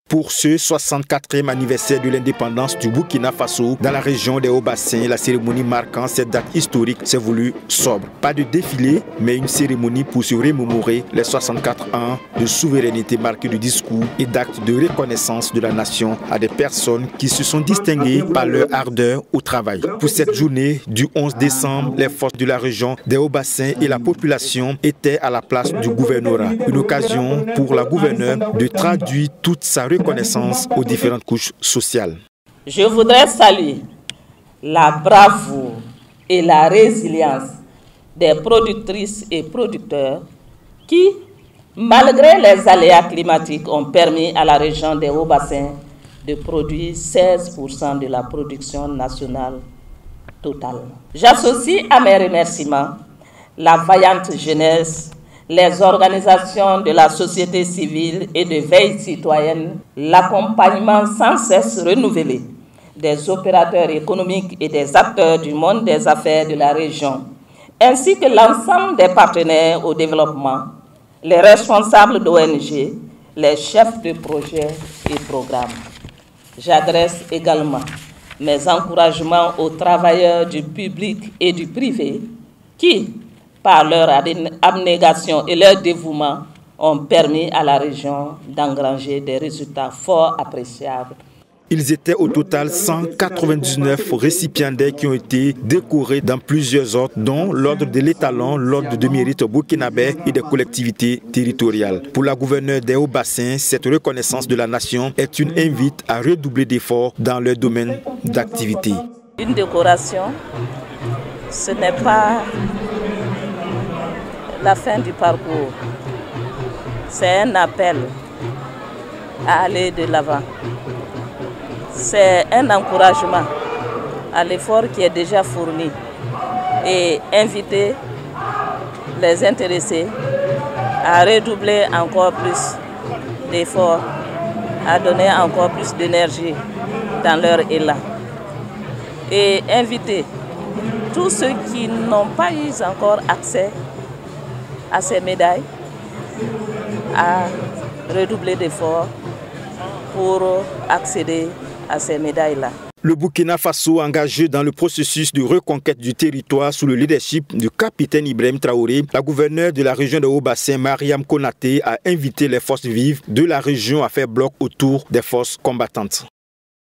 Pour ce 64e anniversaire de l'indépendance du Burkina Faso, dans la région des Hauts-Bassins, la cérémonie marquant cette date historique s'est voulue sobre. Pas de défilé, mais une cérémonie pour se remémorer les 64 ans de souveraineté marquée de discours et d'actes de reconnaissance de la nation à des personnes qui se sont distinguées par leur ardeur au travail. Pour cette journée du 11 décembre, les forces de la région des Hauts-Bassins et la population étaient à la place du gouvernorat. Une occasion pour la gouverneure de traduire toute sa reconnaissance aux différentes couches sociales. Je voudrais saluer la bravoure et la résilience des productrices et producteurs qui, malgré les aléas climatiques, ont permis à la région des Hauts-Bassins de produire 16% de la production nationale totale. J'associe à mes remerciements la vaillante jeunesse, les organisations de la société civile et de veille citoyenne, l'accompagnement sans cesse renouvelé des opérateurs économiques et des acteurs du monde des affaires de la région, ainsi que l'ensemble des partenaires au développement, les responsables d'ONG, les chefs de projets et programmes. J'adresse également mes encouragements aux travailleurs du public et du privé qui, par leur abnégation et leur dévouement, ont permis à la région d'engranger des résultats fort appréciables. Ils étaient au total 199 récipiendaires qui ont été décorés dans plusieurs ordres, dont l'ordre de l'étalon, l'ordre de mérite burkinabé et des collectivités territoriales. Pour la gouverneure des Hauts-Bassins, cette reconnaissance de la nation est une invite à redoubler d'efforts dans leur domaine d'activité. Une décoration, ce n'est pas la fin du parcours. C'est un appel à aller de l'avant. C'est un encouragement à l'effort qui est déjà fourni et inviter les intéressés à redoubler encore plus d'efforts, à donner encore plus d'énergie dans leur élan et inviter tous ceux qui n'ont pas eu encore accès à ces médailles à redoubler d'efforts pour accéder à ces médailles-là. Le Burkina Faso, engagé dans le processus de reconquête du territoire sous le leadership du capitaine Ibrahim Traoré, la gouverneure de la région de Haut-Bassin, Mariam Konaté, a invité les forces vives de la région à faire bloc autour des forces combattantes.